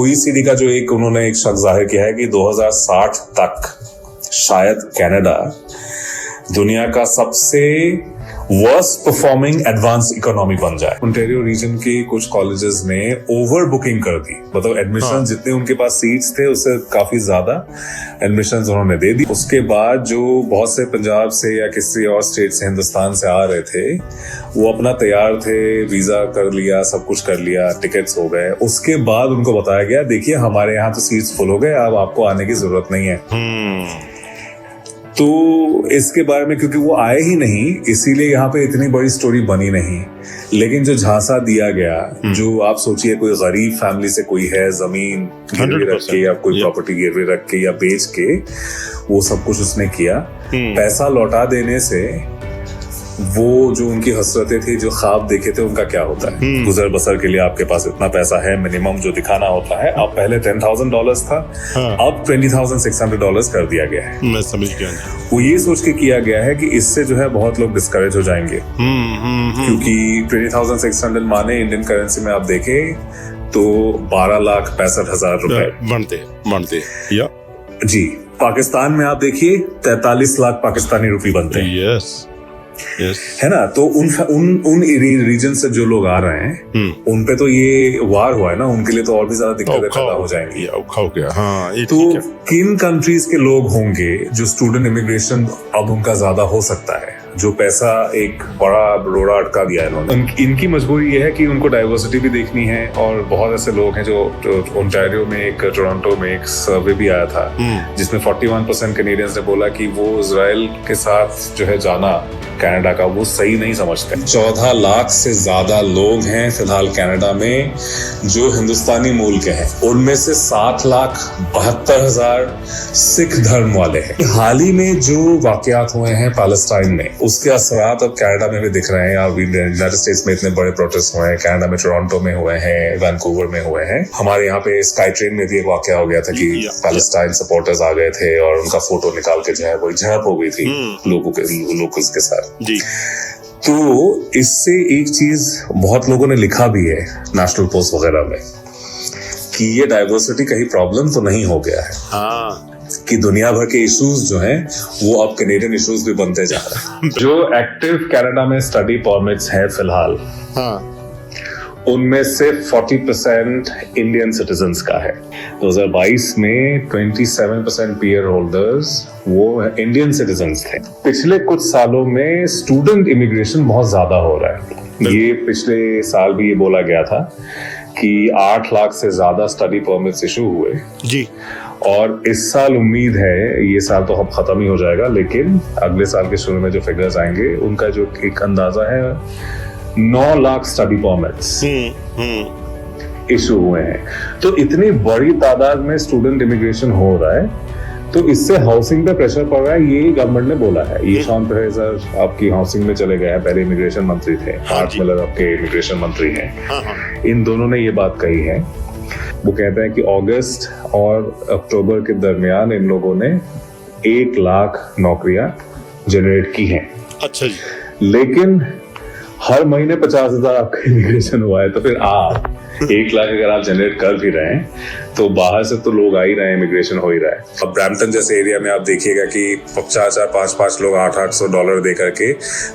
OECD का जो एक उन्होंने एक शक जाहिर किया है कि 2060 तक शायद कनाडा दुनिया का सबसे वर्स्ट परफॉर्मिंग एडवांस इकोनॉमी बन जाए। ओंटारियो रीजन के कुछ कॉलेजेस ने ओवर बुकिंग कर दी, मतलब एडमिशन जितने उनके पास सीट्स थे उससे काफी ज्यादा एडमिशंस उन्होंने दे दी। उसके बाद जो बहुत से पंजाब से या किसी और स्टेट से हिंदुस्तान से आ रहे थे वो अपना तैयार थे, वीजा कर लिया, सब कुछ कर लिया, टिकट्स हो गए। उसके बाद उनको बताया गया देखिए हमारे यहाँ तो सीट्स फुल हो गए, अब आपको आने की जरूरत नहीं है। तो इसके बारे में क्योंकि वो आए ही नहीं इसीलिए यहाँ पे इतनी बड़ी स्टोरी बनी नहीं, लेकिन जो झांसा दिया गया, जो आप सोचिए कोई गरीब फैमिली से कोई है जमीन गिरवी रख के या कोई प्रॉपर्टी गिरवी रख के या बेच के वो सब कुछ उसने किया, पैसा लौटा देने से वो जो उनकी हसरतें थी, जो ख्वाब देखे थे, उनका क्या होता है। गुजर बसर के लिए आपके पास इतना पैसा है मिनिमम जो दिखाना होता है, अब पहले $10,000 था, अब $20,600 कर दिया गया है। मैं समझ गया। वो ये सोच के किया गया है कि इससे जो है बहुत लोग डिस्करेज हो जाएंगे, क्योंकि 20,600 माने इंडियन करेंसी में आप देखें तो 12,65,000 रुपए बनते या जी। पाकिस्तान में आप देखिए 43 लाख पाकिस्तानी रुपए बनते हैं। है ना। तो उन रीजन से जो लोग आ रहे हैं उन पे तो ये वार हुआ है ना, उनके लिए तो और भी ज्यादा दिक्कतें पैदा हो जाएंगी। तो किन कंट्रीज के लोग होंगे जो स्टूडेंट इमिग्रेशन अब उनका ज्यादा हो सकता है, जो पैसा एक बड़ा रोड़ा अटका दिया है इन्होंने। इनकी मजबूरी ये है कि उनको डाइवर्सिटी भी देखनी है, और बहुत ऐसे लोग हैं जो ओंटारियो में एक टोरंटो में एक सर्वे भी आया था जिसमें 41% कैनेडियंस ने बोला कि वो इजराइल के साथ जो है जाना कनाडा का वो सही नहीं समझते। 14 लाख से ज्यादा लोग हैं फिलहाल कनाडा में जो हिंदुस्तानी मूल के हैं, उनमें से 7,72,000 सिख धर्म वाले हैं। हाल ही में जो वाकयात हुए हैं पैलेस्टाइन में उसके असरात अब कनाडा में भी दिख रहे हैं। अब यूनाइटेड स्टेट्स में इतने बड़े प्रोटेस्ट हुए हैं, कनाडा में टोरंटो में हुए हैं, वैंकूवर में हुए हैं। हमारे यहाँ पे स्काई ट्रेन में भी एक वाकया हो गया था कि पैलेस्टाइन सपोर्टर्स आ गए थे और उनका फोटो निकाल के जो है वही झड़प हो गई थी लोकल्स के साथ जी। तो इससे एक चीज बहुत लोगों ने लिखा भी है नेशनल पोस्ट वगैरह में कि ये डाइवर्सिटी कहीं प्रॉब्लम तो नहीं हो गया है, कि दुनिया भर के इश्यूज जो हैं वो अब कैनेडियन इश्यूज भी बनते जा रहे हैं। जो एक्टिव कनाडा में स्टडी परमिट्स हैं फिलहाल, उनमें से 40% इंडियन सिटीजन्स का है। 2022 में 27% पीआर होल्डर्स वो इंडियन सिटीजन्स थे। पिछले कुछ सालों में स्टूडेंट इमिग्रेशन बहुत ज्यादा हो रहा है। ये पिछले साल भी ये बोला गया था कि 8 लाख से ज्यादा स्टडी परमिट्स इशू हुए जी। और इस साल उम्मीद है, ये साल तो अब खत्म ही हो जाएगा, लेकिन अगले साल के शुरू में जो फिगर्स आएंगे उनका जो एक अंदाजा है 9 लाख स्टडी परमिट्स इशू हुए हैं। तो इतनी बड़ी तादाद में स्टूडेंट इमिग्रेशन हो रहा है, तो इससे हाउसिंग पे प्रेशर पड़ रहा है, ये गवर्नमेंट ने बोला है। ये शॉन फ्रेजर आपकी हाउसिंग में चले गए हैं, पहले इमिग्रेशन मंत्री थे, आर्ट मिलर आपके इमिग्रेशन मंत्री हैं। इन दोनों ने ये बात कही है। वो कहते हैं कि अगस्त और अक्टूबर के दरमियान इन लोगों ने 1 लाख नौकरियां जनरेट की हैं। अच्छा जी। लेकिन हर महीने 50,000 आपका इमिग्रेशन हुआ है, तो फिर आप 1 लाख अगर आप जनरेट कर भी रहे हैं तो बाहर से तो लोग आ ही रहे हैं, इमिग्रेशन हो ही रहा है। अब ब्रैम्पटन जैसे एरिया में आप देखिएगा कि 4-4, 5-5 लोग $800 दे करके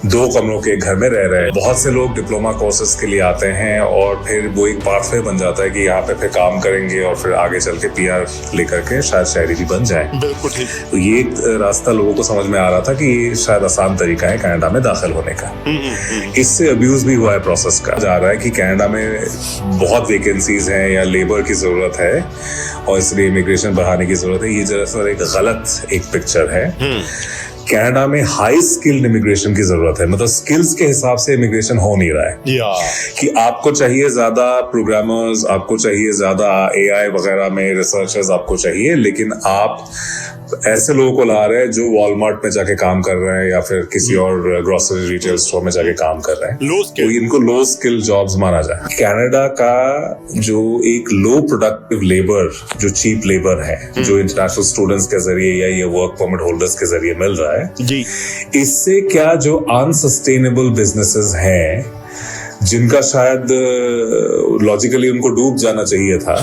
2 कमरों के घर में रह रहे हैं। बहुत से लोग डिप्लोमा कोर्सेज के लिए आते हैं और फिर वो एक पाथवे बन जाता है कि यहाँ पे फिर काम करेंगे और फिर आगे चल के PR लेकर के शायद शहरी भी बन जाए। बिल्कुल ठीक। तो ये रास्ता लोगों को समझ में आ रहा था कि ये शायद आसान तरीका है कनाडा में दाखिल होने का। इससे अब्यूज भी हुआ है प्रोसेस का। जा रहा है कि कनाडा में बहुत वैकेंसीज हैं या लेबर की जरूरत है और इसलिए इमिग्रेशन बढ़ाने की जरूरत है। ये दरअसल एक गलत एक पिक्चर है। कनाडा में हाई स्किल्ड इमिग्रेशन की जरूरत है, मतलब स्किल्स के हिसाब से इमिग्रेशन हो नहीं रहा है। कि आपको चाहिए ज्यादा प्रोग्रामर्स, आपको चाहिए ज्यादा AI वगैरह में रिसर्चर्स आपको चाहिए, लेकिन आप ऐसे लोगों को ला रहे हैं जो वॉलमार्ट में जाके काम कर रहे हैं या फिर किसी और ग्रोसरी रिटेल स्टोर में जाके काम कर रहे हैं। तो इनको लो स्किल जॉब्स माना जाए। कनाडा का जो एक लो प्रोडक्टिव लेबर, जो चीप लेबर है, जो इंटरनेशनल स्टूडेंट्स के जरिए या ये वर्क परमिट होल्डर्स के जरिए मिल रहा है जी, इससे क्या जो अनसस्टेनेबल बिजनेसेस हैं जिनका शायद लॉजिकली उनको डूब जाना चाहिए था,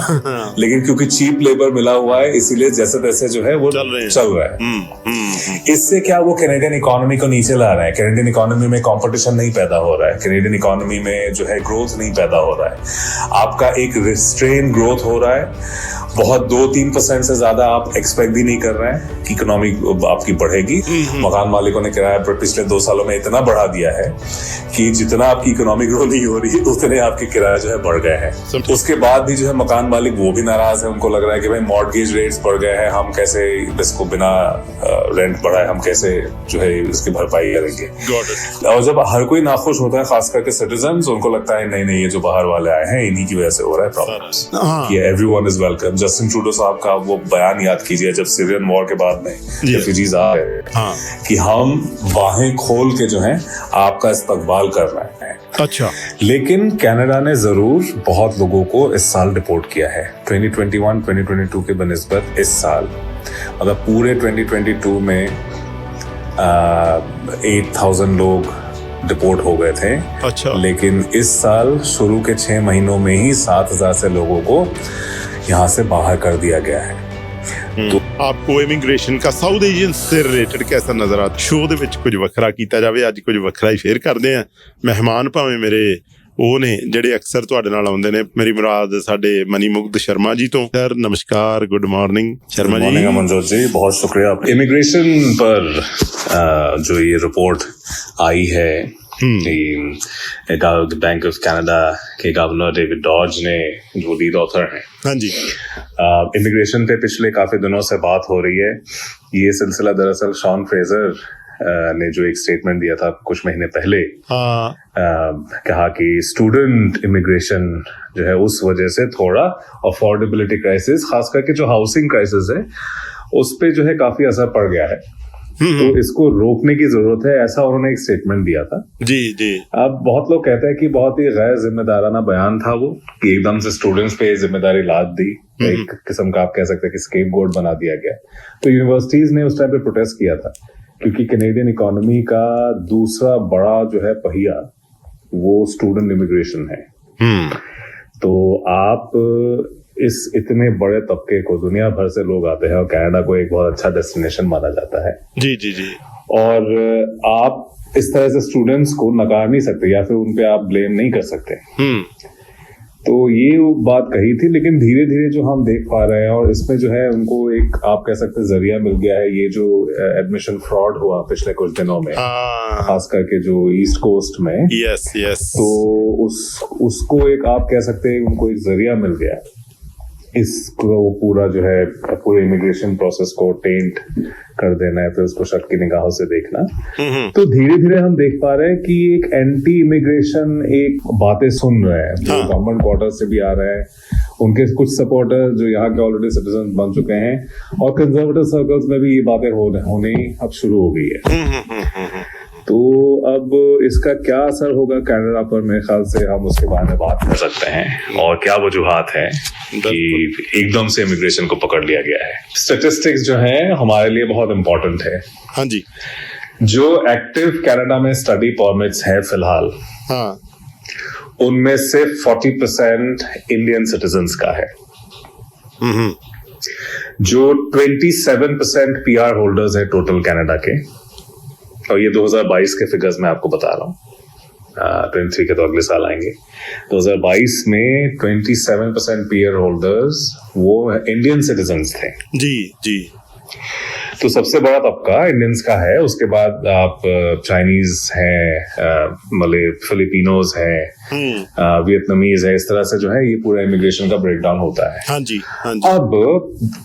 लेकिन क्योंकि चीप लेबर मिला हुआ है इसीलिए जैसे तैसे जो है वो चल रहा है। इससे क्या वो कैनेडियन इकोनॉमी को नीचे ला रहा है। कैनेडियन इकोनॉमी में कंपटीशन नहीं पैदा हो रहा है, कैनेडियन इकोनॉमी में जो है ग्रोथ नहीं पैदा हो रहा है, आपका एक रिस्ट्रेन ग्रोथ हो रहा है। बहुत 2-3% से ज्यादा आप एक्सपेक्ट भी नहीं कर रहे हैं कि इकोनॉमी आपकी बढ़ेगी। मकान मालिकों ने किराया पिछले 2 सालों में इतना बढ़ा दिया है कि जितना आपकी इकोनॉमी ग्रो नहीं हो रही उतने आपके किराया जो है बढ़ गए हैं। उसके बाद भी जो है मकान मालिक वो भी नाराज है, उनको लग रहा है कि भाई मॉर्टगेज रेट्स बढ़ गए हैं, हम कैसे इसको बिना रेंट बढ़ाए हम कैसे जो है इसकी भरपाई करेंगे। और जब हर कोई नाखुश होता है, खास करके सिटीजन्स, उनको लगता है नहीं ये जो बाहर वाले आए हैं इन्हीं की वजह से हो रहा है प्रॉब्लम्स, कि everyone is welcome. Justin Trudeau साहब का वो बयान याद कीजिए जब सीरियन वॉर के बाद में रेफ्यूजीज आ रहे कि हम बाहें खोल के जो है आपका इस्तकबाल कर रहे हैं। अच्छा, लेकिन कनाडा ने जरूर बहुत लोगों को इस साल डिपोर्ट किया है। 2021-2022 के बनिस्बत इस साल मतलब पूरे 2022 में 8,000 लोग डिपोर्ट हो गए थे। अच्छा, लेकिन इस साल शुरू के 6 महीनों में ही 7,000 से लोगों को यहाँ से बाहर कर दिया गया है। तो आपको इमिग्रेशन का साउथ एशियन से रिलेटेड कैसा नजर आता? शो ਦੇ ਵਿੱਚ ਕੁਝ ਵੱਖਰਾ ਕੀਤਾ ਜਾਵੇ, ਅੱਜ ਕੁਝ ਵੱਖਰਾ ਹੀ ਸ਼ੇਅਰ ਕਰਦੇ ਆ। ਮਹਿਮਾਨ ਭਾਵੇਂ ਮੇਰੇ ਉਹ ਨੇ ਜਿਹੜੇ ਅਕਸਰ ਤੁਹਾਡੇ ਨਾਲ ਆਉਂਦੇ ਨੇ, ਮੇਰੀ ਮੁਰਾਦ ਸਾਡੇ ਮਨੀ ਮੁਗਧ ਸ਼ਰਮਾ ਜੀ ਤੋਂ। Sir ਨਮस्कार, good morning Sharma ji. Morning Amanjot जी, बहुत शुक्रिया। इमिग्रेशन पर जो ये रिपोर्ट आई है, बैंक ऑफ कनाडा के गवर्नर डेविड डॉज ने, जो लीड ऑथर हैं, हाँ जी, इमिग्रेशन पे पिछले काफी दिनों से बात हो रही है। ये सिलसिला दरअसल शॉन फ्रेजर ने जो एक स्टेटमेंट दिया था कुछ महीने पहले, कहा कि स्टूडेंट इमिग्रेशन जो है उस वजह से थोड़ा अफोर्डेबिलिटी क्राइसिस, खास करके जो हाउसिंग क्राइसिस है उस पे जो है काफी असर पड़ गया है, तो इसको रोकने की जरूरत है, ऐसा उन्होंने एक स्टेटमेंट दिया था। जी जी। अब बहुत लोग कहते हैं कि बहुत ही गैर जिम्मेदाराना बयान था वो, कि एकदम से स्टूडेंट्स पे जिम्मेदारी लाद दी, एक किस्म का आप कह सकते हैं कि स्केपगोट बना दिया गया। तो यूनिवर्सिटीज ने उस टाइम पे प्रोटेस्ट किया था, क्योंकि कैनेडियन इकोनॉमी का दूसरा बड़ा जो है पहिया वो स्टूडेंट इमिग्रेशन है। तो आप इस इतने बड़े तबके को, दुनिया भर से लोग आते हैं और कनाडा को एक बहुत अच्छा डेस्टिनेशन माना जाता है। जी जी जी। और आप इस तरह से स्टूडेंट्स को नकार नहीं सकते या फिर उन पे आप ब्लेम नहीं कर सकते। तो ये बात कही थी, लेकिन धीरे धीरे जो हम देख पा रहे हैं, और इसमें जो है उनको एक आप कह सकते हैं जरिया मिल गया है, ये जो एडमिशन फ्रॉड हुआ पिछले कुछ दिनों में, खास करके जो ईस्ट कोस्ट में। Yes yes. तो उसको एक आप कह सकते हैं उनको एक जरिया मिल गया इसको पूरा जो है पूरे इमिग्रेशन प्रोसेस को टेंट कर देना है, फिर उसको शक की निगाहों से देखना। तो धीरे धीरे हम देख पा रहे हैं कि एक एंटी इमिग्रेशन एक बातें सुन रहे हैं, जो गवर्नमेंट क्वार्टर से भी आ रहे हैं, उनके कुछ सपोर्टर जो यहाँ के ऑलरेडी सिटीजन बन चुके हैं, और कंजर्वेटिव सर्कल्स में भी ये बातें होने अब शुरू हो गई है। तो अब इसका क्या असर होगा कनाडा पर, मेरे ख्याल से हम उसके बारे में बात कर सकते हैं, और क्या वजूहात है कि एकदम से इमिग्रेशन को पकड़ लिया गया है। स्टैटिस्टिक्स जो है हमारे लिए बहुत इंपॉर्टेंट है। हाँ जी। जो एक्टिव कनाडा में स्टडी परमिट्स है फिलहाल, हाँ, उनमें से 40% इंडियन सिटीजन्स का है। जो 27% पीआर होल्डर्स है टोटल कनाडा के, और ये 2022 के फिगर्स मैं आपको बता रहा हूँ, 23 के तो अगले साल आएंगे। 2022 में 27% पीआर होल्डर्स वो इंडियन सिटीजन्स थे। जी जी। तो सबसे बड़ा तबका इंडियंस का है, उसके बाद आप चाइनीज हैं, मले फिलिपिनोज हैं, वियतनामीज है, इस तरह से जो है ये पूरा इमिग्रेशन का ब्रेकडाउन होता है। हाँ जी, हाँ जी। अब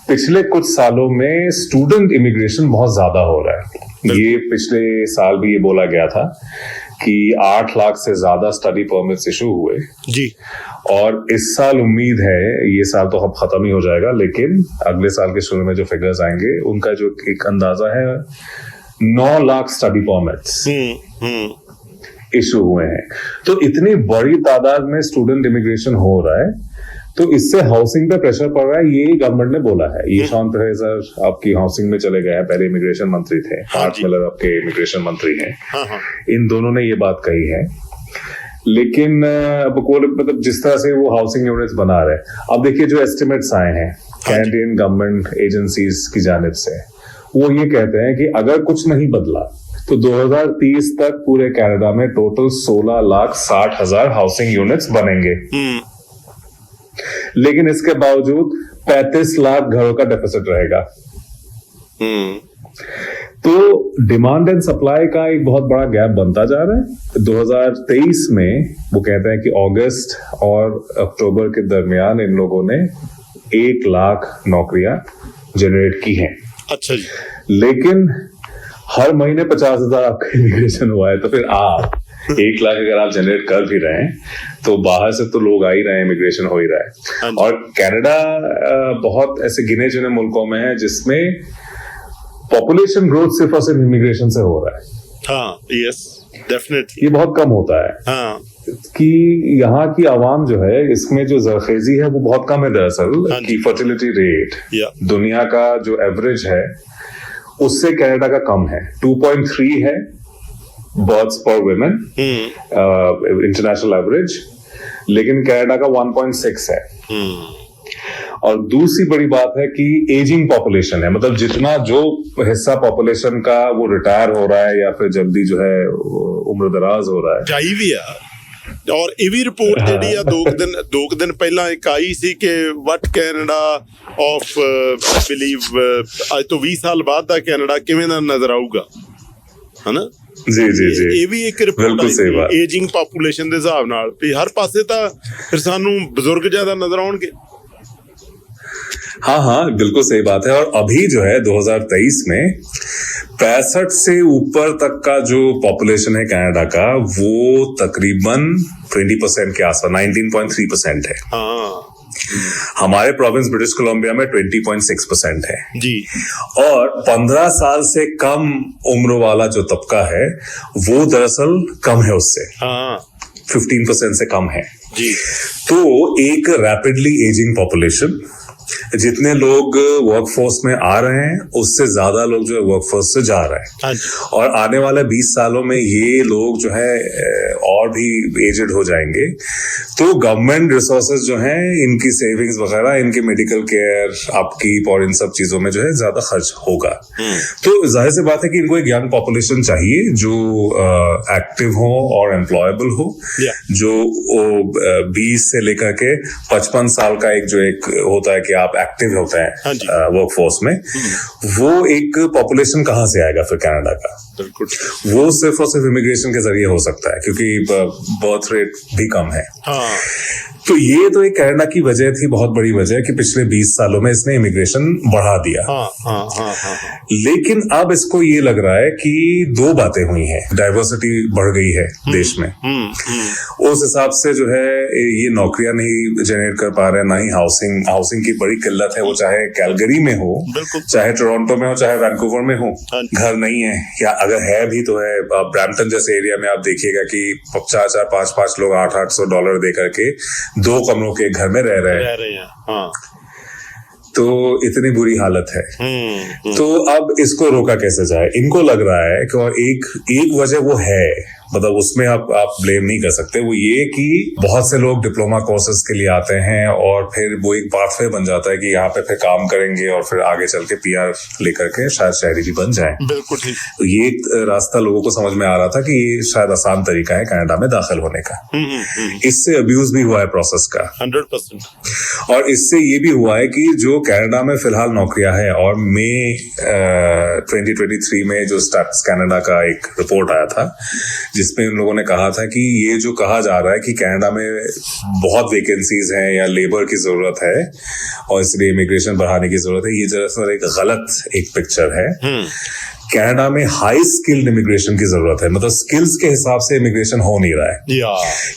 पिछले कुछ सालों में स्टूडेंट इमिग्रेशन बहुत ज्यादा हो रहा है। ये पिछले साल भी ये बोला गया था कि 8 लाख से ज्यादा स्टडी परमिट्स इशू हुए जी, और इस साल उम्मीद है, ये साल तो अब खत्म ही हो जाएगा, लेकिन अगले साल के शुरू में जो फिगर्स आएंगे उनका जो एक अंदाजा है 9 लाख स्टडी परमिट्स इशू हुए हैं। तो इतनी बड़ी तादाद में स्टूडेंट इमिग्रेशन हो रहा है, तो इससे हाउसिंग पे प्रेशर पड़ रहा है, ये गवर्नमेंट ने बोला है। ये शॉन फ्रेजर आपकी हाउसिंग में चले गए हैं, पहले इमिग्रेशन मंत्री थे, मार्क मिलर आपके इमिग्रेशन मंत्री हैं। इन दोनों ने ये बात कही है। लेकिन अब मतलब जिस तरह से वो हाउसिंग यूनिट्स बना रहे हैं, अब देखिए जो एस्टिमेट्स आए हैं कैनेडियन गवर्नमेंट एजेंसीज की जानिब से, वो ये कहते हैं कि अगर कुछ नहीं बदला तो 2030 तक पूरे कनाडा में टोटल 16,60,000 हाउसिंग यूनिट्स बनेंगे। लेकिन इसके बावजूद 35 लाख घरों का डेफिसिट रहेगा। तो डिमांड एंड सप्लाई का एक बहुत बड़ा गैप बनता जा रहा है। 2023 में वो कहते हैं कि अगस्त और अक्टूबर के दरमियान इन लोगों ने 1 लाख नौकरियां जनरेट की हैं। अच्छा जी। लेकिन हर महीने 50,000 आपका इमिग्रेशन हुआ है, तो फिर आप 1 लाख अगर आप जनरेट कर भी रहे हैं तो बाहर से तो लोग आ ही रहे हैं, इमिग्रेशन हो ही रहा है। और कनाडा बहुत ऐसे गिने चुने मुल्कों में है जिसमें पॉपुलेशन ग्रोथ सिर्फ और सिर्फ इमिग्रेशन से हो रहा है। हाँ, यस, डेफिनेटली। ये बहुत कम होता है। हाँ, कि यहाँ की आवाम जो है इसमें जो जरखेजी है वो बहुत कम है दरअसल, कि फर्टिलिटी रेट दुनिया का जो एवरेज है उससे कनाडा का कम है। 2.3 है बर्थ्स पर वुमेन इंटरनेशनल एवरेज, लेकिन कनाडा का 1.6 है। और दूसरी बड़ी बात है कि एजिंग पॉपुलेशन है, मतलब जितना जो हिस्सा पॉपुलेशन का वो रिटायर हो रहा है या फिर जल्दी जो है उम्र दराज हो रहा है। ਜਾਈ ਵੀ ਆ। ਔਰ ਇਹ ਵੀ ਰਿਪੋਰਟ ਜਿਹੜੀ ਆ ਦੋ ਕੁ ਦਿਨ ਪਹਿਲਾਂ ਇੱਕ ਆਈ ਸੀ ਕਿ ਵਟ ਕੈਨੇਡਾ ਆਫ ਬਿਲੀਵ ਅੱਜ ਤੋਂ 20 ਸਾਲ ਬਾਅਦ ਦਾ ਕੈਨੇਡਾ ਕਿਵੇਂ ਦਾ ਨਜ਼ਰ ਆਊਗਾ, ਹਨਾ? ਜੀ ਜੀ ਜੀ, ਇਹ ਵੀ ਇੱਕ ਰਿਪੋਰਟ ਆਈ ਏਜਿੰਗ ਪੋਪੂਲੇਸ਼ਨ ਦੇ ਹਿਸਾਬ ਨਾਲ ਵੀ ਹਰ ਪਾਸੇ ਤਾਂ ਫਿਰ ਸਾਨੂੰ ਬਜ਼ੁਰਗ ਜ਼ਿਆਦਾ ਨਜ਼ਰ ਆਉਣਗੇ। हाँ हाँ, बिल्कुल सही बात है। और अभी जो है 2023 में 65 से ऊपर तक का जो पॉपुलेशन है कनाडा का वो तकरीबन 20% के आसपास 19.3% है। हमारे प्रोविंस ब्रिटिश कोलंबिया में 20.6% है जी। और 15 साल से कम उम्र वाला जो तबका है वो दरअसल कम है उससे, 15% से कम है जी। तो एक रैपिडली एजिंग पॉपुलेशन, जितने लोग वर्कफोर्स में आ रहे हैं उससे ज्यादा लोग जो है वर्कफोर्स से जा रहे हैं, और आने वाले 20 सालों में ये लोग जो है और भी एजेड हो जाएंगे। तो गवर्नमेंट रिसोर्सेज जो हैं, इनकी सेविंग्स वगैरह, इनके मेडिकल केयर, अपकीप और इन सब चीजों में जो है ज्यादा खर्च होगा। तो जाहिर सी बात है कि इनको एक यंग पॉपुलेशन चाहिए जो एक्टिव हो और एम्प्लॉयबल हो, जो 20 से लेकर के 55 साल का एक होता है कि आप एक्टिव होते हैं वर्कफोर्स में, वो एक पॉपुलेशन कहाँ से आएगा फिर कनाडा का? वो सिर्फ और सिर्फ इमिग्रेशन के जरिए हो सकता है, क्योंकि बर्थ रेट भी कम है। तो ये तो एक कनाडा की वजह थी, बहुत बड़ी वजह, कि पिछले 20 सालों में इसने इमिग्रेशन बढ़ा दिया। लेकिन अब इसको ये लग रहा है कि दो बातें हुई हैं, डाइवर्सिटी बढ़ गई है देश में, उस हिसाब से जो है ये नौकरियां नहीं जनरेट कर पा रहे हैं, ना ही हाउसिंग की बड़ी किल्लत है, वो चाहे कैलगरी में हो, चाहे टोरंटो में हो, चाहे वैंकूवर में हो, घर नहीं है, या अगर है भी तो है ब्रैम्पटन जैसे एरिया में आप देखिएगा कि 4-4, 5-5 लोग $800 दे करके 2 कमरों के घर में रह रहे हैं। तो इतनी बुरी हालत है। तो अब इसको रोका कैसे जाए? इनको लग रहा है कि, और एक वजह वो है, मतलब उसमें आप ब्लेम नहीं कर सकते, वो ये कि बहुत से लोग डिप्लोमा कोर्सेज के लिए आते हैं और फिर वो एक पाथवे बन जाता है कि यहाँ पे फिर काम करेंगे और फिर आगे चल के PR लेकर के शायद शहरी भी बन जाए। बिल्कुल ठीक। तो ये एक रास्ता लोगों को समझ में आ रहा था कि ये शायद आसान तरीका है कनाडा में दाखिल होने का। इससे अब्यूज भी हुआ है प्रोसेस का 100%। और इससे ये भी हुआ है कि जो कनाडा में फिलहाल नौकरियां हैं, और मई 2023 में जो स्टैट्स कनाडा का एक रिपोर्ट आया था जिसमें उन लोगों ने कहा था कि ये जो कहा जा रहा है कि कनाडा में बहुत वैकेंसीज हैं या लेबर की जरूरत है और इसलिए इमिग्रेशन बढ़ाने की जरूरत है, ये दरअसल एक गलत एक पिक्चर है। कनाडा में हाई स्किल्ड इमिग्रेशन की जरूरत है, मतलब स्किल्स के हिसाब से इमिग्रेशन हो नहीं रहा है।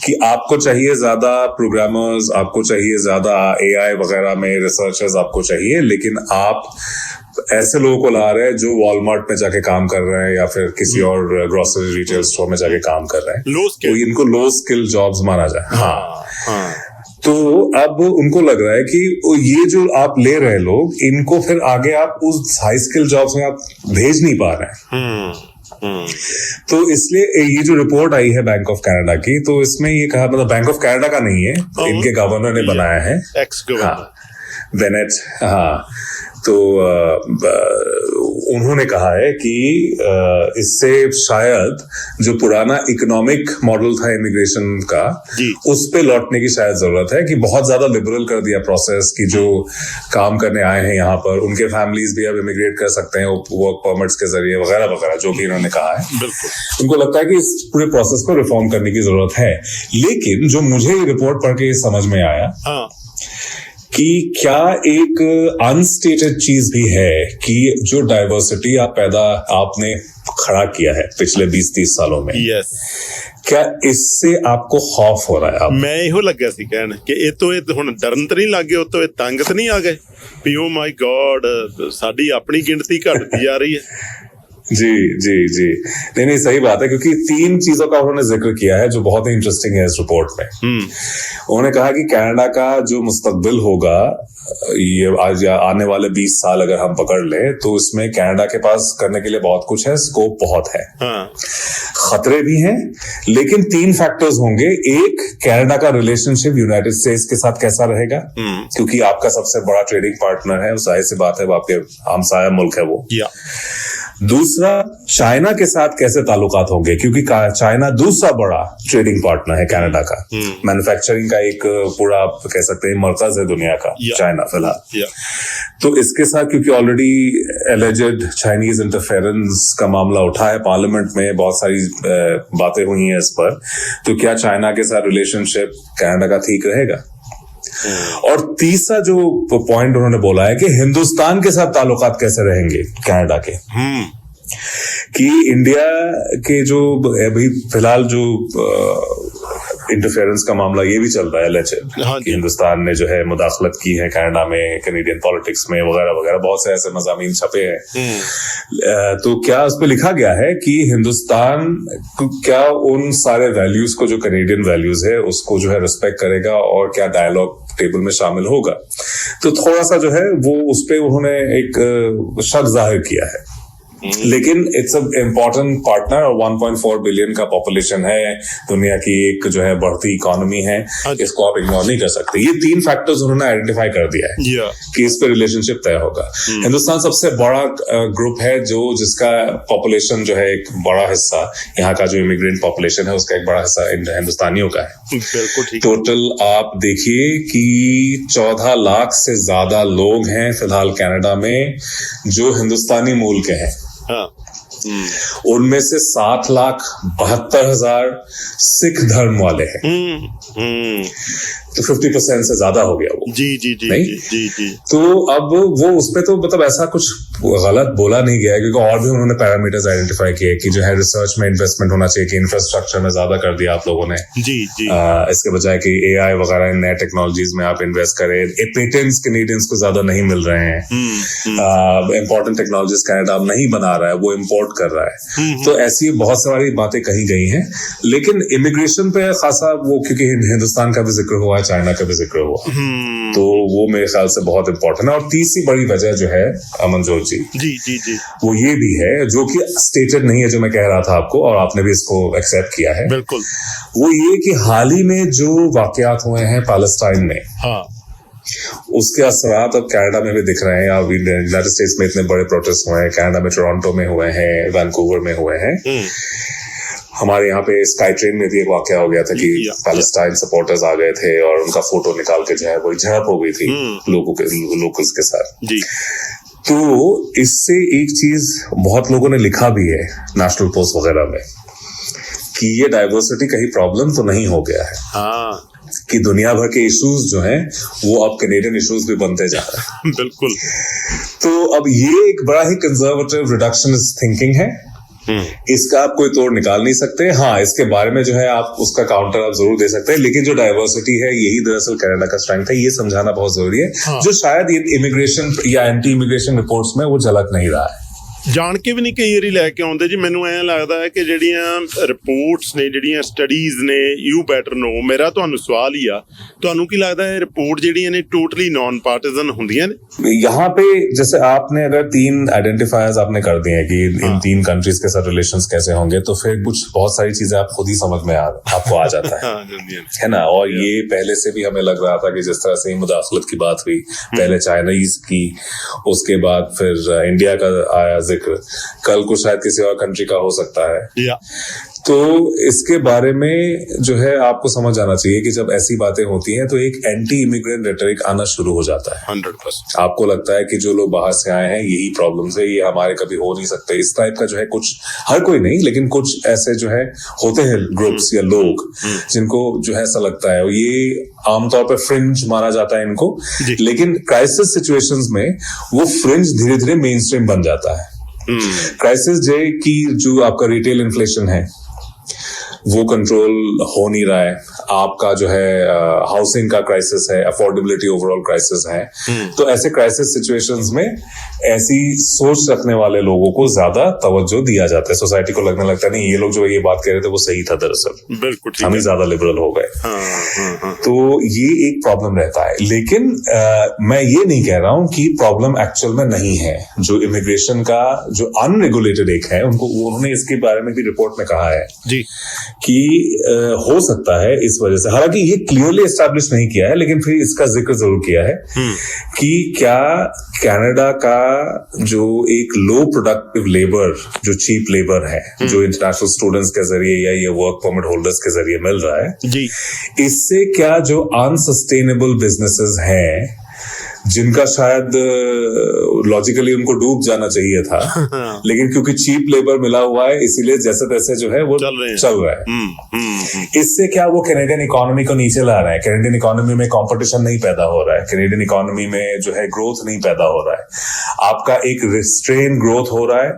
कि आपको चाहिए ज्यादा प्रोग्रामर्स, आपको चाहिए ज्यादा AI वगैरह में रिसर्चर्स आपको चाहिए, लेकिन आप ऐसे लोगों को ला रहे हैं जो वॉलमार्ट में जाके काम कर रहे हैं या फिर किसी और ग्रोसरी रिटेल स्टोर में जाके काम कर रहे हैं, तो इनको लो स्किल जॉब्स माना जाए। तो अब उनको लग रहा है कि ये जो आप ले रहे लोग, इनको फिर आगे आप उस हाई स्किल जॉब्स में आप भेज नहीं पा रहे हैं। तो इसलिए ये जो रिपोर्ट आई है बैंक ऑफ कनाडा की, तो इसमें ये कहा, मतलब बैंक ऑफ कनाडा का नहीं है, इनके गवर्नर ने बनाया है, एक्स गवर्नर बेनेट। हाँ, तो उन्होंने कहा है कि इससे शायद जो पुराना इकोनॉमिक मॉडल था इमिग्रेशन का, उस पे लौटने की शायद जरूरत है, कि बहुत ज्यादा लिबरल कर दिया प्रोसेस, कि जो काम करने आए हैं यहाँ पर उनके फैमिलीज भी अब इमिग्रेट कर सकते हैं वर्क परमिट्स के जरिए, वगैरह वगैरह, जो भी इन्होंने कहा है। उनको लगता है कि इस पूरे प्रोसेस को रिफॉर्म करने की जरूरत है। लेकिन जो मुझे रिपोर्ट पढ़ के समझ में आया कि क्या एक अनस्टेटेड चीज भी है कि जो डाइवर्सिटी आपने खड़ा किया है पिछले 20-30 सालों में, क्या इससे आपको खौफ हो रहा है? मैं ਇਹੋ ਲੱਗਿਆ ਸੀ ਕਹਿਣ ਕਿ ਇਹ ਤੋਂ ਇਹ ਹੁਣ ਡਰਨ ਤਾਂ ਨਹੀਂ ਲੱਗੇ, ਉਹ ਤੋਂ ਇਹ ਤੰਗ ਤਾਂ ਨਹੀਂ ਆ ਗਏ ਵੀ ਓ ਮਾਈ ਗॉड ਸਾਡੀ ਆਪਣੀ ਗਿਣਤੀ ਘਟਦੀ ਜਾ ਰਹੀ है। जी जी जी, नहीं सही बात है, क्योंकि 3 चीजों का उन्होंने जिक्र किया है जो बहुत ही इंटरेस्टिंग है इस रिपोर्ट में। उन्होंने कहा कि कनाडा का जो मुस्तकबिल होगा, ये आज या आने वाले 20 साल अगर हम पकड़ ले, तो इसमें कनाडा के पास करने के लिए बहुत कुछ है, स्कोप बहुत है, खतरे भी हैं, लेकिन 3 फैक्टर्स होंगे। एक, कनाडा का रिलेशनशिप यूनाइटेड स्टेट्स के साथ कैसा रहेगा, क्योंकि आपका सबसे बड़ा ट्रेडिंग पार्टनर है, जाहिर सी बात है, आपके हमसाया मुल्क है वो। दूसरा, चाइना के साथ कैसे ताल्लुकात होंगे, क्योंकि चाइना दूसरा बड़ा ट्रेडिंग पार्टनर है कनाडा का, मैन्युफैक्चरिंग का एक पूरा आप कह सकते हैं मरकज है दुनिया का, चाइना फिलहाल। तो इसके साथ, क्योंकि ऑलरेडी एलिजेड चाइनीज इंटरफेरेंस का मामला उठा है पार्लियामेंट में, बहुत सारी बातें हुई हैं इस पर, तो क्या चाइना के साथ रिलेशनशिप कनाडा का ठीक रहेगा? और तीसरा जो पॉइंट उन्होंने बोला है कि हिंदुस्तान के साथ ताल्लुकात कैसे रहेंगे कनाडा के, कि इंडिया के जो अभी फिलहाल जो इंटरफेरेंस का मामला ये भी चल रहा है एलिजेड, कि हिंदुस्तान ने जो है मुदाखलत की है कनाडा में, कैनेडियन पॉलिटिक्स में, वगैरह वगैरह, बहुत से ऐसे मज़ामीन छपे हैं। तो क्या उस पर लिखा गया है कि हिंदुस्तान क्या उन सारे वैल्यूज को, जो कैनेडियन वैल्यूज है, उसको जो है रिस्पेक्ट करेगा और क्या डायलॉग टेबल में शामिल होगा? तो थोड़ा सा जो है वो उस पर उन्होंने एक शक जाहिर किया है। लेकिन इट्स अ इम्पोर्टेंट पार्टनर, और 1.4 बिलियन का पॉपुलेशन है, दुनिया की एक जो है बढ़ती इकोनॉमी है, इसको आप इग्नोर नहीं कर सकते। ये 3 फैक्टर्स उन्होंने आइडेंटिफाई कर दिया है कि इस पे रिलेशनशिप तय होगा। हिंदुस्तान सबसे बड़ा ग्रुप है, जो जिसका पॉपुलेशन जो है एक बड़ा हिस्सा, यहाँ का जो इमिग्रेंट पॉपुलेशन है उसका एक बड़ा हिस्सा हिंदुस्तानियों का है। टोटल आप देखिए कि 14 लाख से ज्यादा लोग हैं फिलहाल कनाडा में जो हिंदुस्तानी मूल के हैं। उनमें से 7,72,000 सिख धर्म वाले हैं। तो 50% से ज्यादा हो गया वो। जी जी जी नहीं? जी। तो अब वो उसपे तो मतलब ऐसा कुछ गलत बोला नहीं गया है, क्योंकि और भी उन्होंने पैरामीटर्स आइडेंटिफाई किए कि जो है रिसर्च में इन्वेस्टमेंट होना चाहिए, कि इंफ्रास्ट्रक्चर में ज्यादा कर दिया आप लोगों ने। जी जी। इसके बजाय कि AI वगैरह नए टेक्नोलॉजीज में आप इन्वेस्ट करें। पेटेंट्स कैनेडियंस को ज्यादा नहीं मिल रहे हैं। इंपॉर्टेंट टेक्नोलॉजीज कनाडा अब नहीं बना रहा है, वो इम्पोर्ट कर रहा है। तो ऐसी बहुत सारी बातें कही गई हैं, लेकिन इमिग्रेशन पे खासा वो, क्योंकि हिंदुस्तान का भी जिक्र हुआ, चाइना का भी जिक्र हुआ, तो वो मेरे ख्याल से बहुत इंपॉर्टेंट है। और तीसरी बड़ी वजह जो है अमनजोत जी, वो ये भी है, जो कि स्टेटेड नहीं है, जो मैं कह रहा था आपको, और आपने भी इसको एक्सेप्ट किया है, बिल्कुल, वो ये कि हाल ही में जो वाकयात हुए हैं पैलेस्टाइन में, उसके असरात अब कनाडा में भी दिख रहे हैं। अब यूनाइटेड स्टेट्स में इतने बड़े प्रोटेस्ट हुए हैं, कनाडा में टोरंटो में हुए हैं, वैंकूवर में हुए हैं। हमारे यहाँ पे स्काई ट्रेन में भी एक वाकया हो गया था कि पैलेस्टाइन सपोर्टर्स आ गए थे और उनका फोटो निकाल के जो है वही झड़प हो गई थी लोकल्स के साथ। तो इससे एक चीज बहुत लोगों ने लिखा भी है नेशनल पोस्ट वगैरह में, कि ये डाइवर्सिटी कहीं प्रॉब्लम तो नहीं हो गया है, कि दुनिया भर के इश्यूज जो हैं वो अब कैनेडियन इश्यूज भी बनते जा रहे हैं। बिल्कुल। तो अब ये एक बड़ा ही कंजर्वेटिव रिडक्शनिस्ट थिंकिंग है, इसका आप कोई तोड़ निकाल नहीं सकते। हाँ, इसके बारे में जो है आप उसका काउंटर आप जरूर दे सकते हैं, लेकिन जो डाइवर्सिटी है यही दरअसल कनाडा का स्ट्रेंथ है, ये समझाना बहुत जरूरी है। जो शायद ये इमिग्रेशन या एंटी इमिग्रेशन रिपोर्ट्स में वो झलक नहीं रहा है। ਜਾਣ ਕੇ ਵੀ ਨਹੀਂ ਕਈ ਵਾਰੀ ਲੈ ਕੇ ਆਉਂਦੇ ਜੀ। ਮੈਨੂੰ ਐਂ ਲੱਗਦਾ ਹੈ ਕਿ ਜਿਹੜੀਆਂ ਰਿਪੋਰਟਸ ਨੇ, ਜਿਹੜੀਆਂ ਸਟੱਡੀਜ਼ ਨੇ, ਯੂ ਬੈਟਰ ਨੋ, ਮੇਰਾ ਤੁਹਾਨੂੰ ਸਵਾਲ ਹੀ ਆ, ਤੁਹਾਨੂੰ ਕੀ ਲੱਗਦਾ ਹੈ ਰਿਪੋर्ट ਜਿਹੜੀਆਂ ਨੇ टोटली नॉन पार्टिजन ਹੁੰਦੀਆਂ ਨੇ? यहाँ पे जैसे आपने अगर 3 आइडेंटिफायर्स आपने कर दिए हैं कि इन 3 कंट्रीज के साथ रिलेशंस कैसे होंगे, तो फिर कुछ बहुत सारी चीजें आप खुद ही समझ में आपको आ जाता है ना। और ये पहले से भी हमें लग रहा था कि जिस तरह से मुदाखलत की बात हुई, पहले चाइनीज की, उसके बाद फिर इंडिया का आया जिक्र, कल को शायद किसी और कंट्री का हो सकता है। तो इसके बारे में जो है आपको समझ आना चाहिए कि जब ऐसी बातें होती हैं तो एक एंटी इमिग्रेंट रेटरिक आना शुरू हो जाता है। 100%। आपको लगता है कि जो लोग बाहर से आए हैं यही प्रॉब्लम्स है, ये हमारे कभी हो नहीं सकते, इस टाइप का जो है कुछ, हर कोई नहीं लेकिन कुछ ऐसे जो है होते हैं ग्रुप्स या लोग जिनको जो है ऐसा लगता है, और ये आमतौर पर फ्रिंज माना जाता है इनको, लेकिन क्राइसिस सिचुएशंस में वो फ्रिंज धीरे धीरे मेन स्ट्रीम बन जाता है। क्राइसिस जो की जो आपका रिटेल इन्फ्लेशन है वो कंट्रोल हो नहीं रहा है, आपका जो है हाउसिंग का क्राइसिस है, अफोर्डेबिलिटी ओवरऑल क्राइसिस है, तो ऐसे क्राइसिस सिचुएशंस में ऐसी सोच रखने वाले लोगों को ज्यादा तवज्जो दिया जाता है। सोसाइटी को लगने लगता है नहीं, ये लोग जो ये बात कह रहे थे वो सही था, दरअसल बिल्कुल हम ही ज्यादा लिबरल हो गए। तो ये एक प्रॉब्लम रहता है, लेकिन मैं ये नहीं कह रहा हूं कि प्रॉब्लम एक्चुअल में नहीं है। जो इमिग्रेशन का जो अनरेगुलेटेड एक है, उन्होंने इसके बारे में भी रिपोर्ट में कहा है जी कि हो सकता है इस वजह से, हालांकि ये क्लियरली एस्टैब्लिश नहीं किया है, लेकिन फिर इसका जिक्र जरूर किया है कि क्या कनाडा का जो एक लो प्रोडक्टिव लेबर, जो चीप लेबर है, जो इंटरनेशनल स्टूडेंट्स के जरिए या ये वर्क परमिट होल्डर्स के जरिए मिल रहा है जी, इससे क्या जो अनसस्टेनेबल बिजनेसेस हैं जिनका शायद लॉजिकली उनको डूब जाना चाहिए था लेकिन क्योंकि चीप लेबर मिला हुआ है इसीलिए जैसे तैसे जो है वो चल रहा है। इससे क्या वो कैनेडियन इकोनॉमी को नीचे ला रहा है, कैनेडियन इकोनॉमी में कंपटीशन नहीं पैदा हो रहा है, कैनेडियन इकोनॉमी में जो है ग्रोथ नहीं पैदा हो रहा है, आपका एक रिस्ट्रेन ग्रोथ हो रहा है,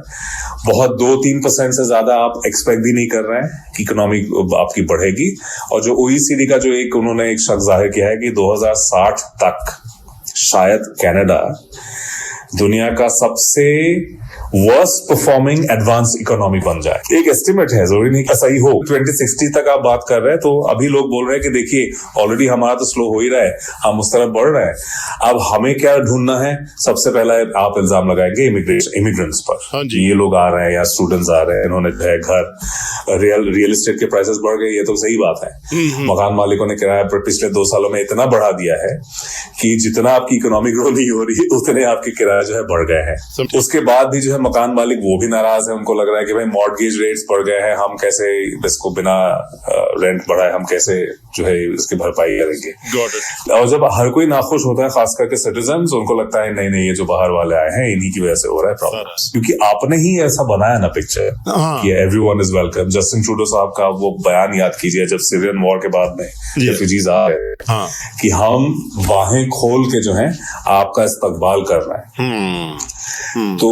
बहुत 2-3% से ज्यादा आप एक्सपेक्ट भी नहीं कर रहे हैं कि इकोनॉमी आपकी बढ़ेगी। और जो OECD का जो एक उन्होंने एक शक जाहिर किया है कि 2060 तक शायद कनाडा दुनिया का सबसे वर्स्ट परफॉर्मिंग एडवांस इकोनॉमी बन जाए। एक एस्टिमेट है, जरूरी नहीं कि सही हो। 2060 तक आप बात कर रहे हैं, तो अभी लोग बोल रहे हैं कि देखिए ऑलरेडी हमारा तो स्लो हो ही रहा है, हम उस तरफ बढ़ रहे हैं, अब हमें क्या ढूंढना है। सबसे पहला आप इल्जाम लगाएंगे इमिग्रेंट्स पर, ये लोग आ रहे हैं या स्टूडेंट्स आ रहे हैं, इन्होंने घर रियल एस्टेट के प्राइसेस बढ़ गए, ये तो सही बात है। मकान मालिकों ने किराया पर पिछले 2 सालों में इतना बढ़ा दिया है कि जितना आपकी इकोनॉमी ग्रो नहीं हो रही उतने आपके किराया जो है बढ़ गए हैं। उसके बाद भी जो है मकान मालिक वो भी नाराज है, उनको लग रहा है कि भाई मॉर्गेज रेट्स बढ़ गए हैं, हम कैसे इसको बिना रेंट बढ़ाए हम कैसे जो है इसकी भरपाई करेंगे। और जब हर कोई नाखुश होता है, खास करके सिटीजन्स, उनको लगता है नहीं नहीं ये जो बाहर वाले आए हैं इन्हीं की वजह से हो रहा है प्रॉब्लम, क्योंकि आपने ही ऐसा बनाया ना पिक्चर कि everyone is welcome. Justin Trudeau साहब का वो बयान याद कीजिए जब सीरियन वॉर के बाद में रेफ्यूजीज आ रहे कि हम बाहें खोल के जो है आपका इस्तकबाल कर रहे हैं। तो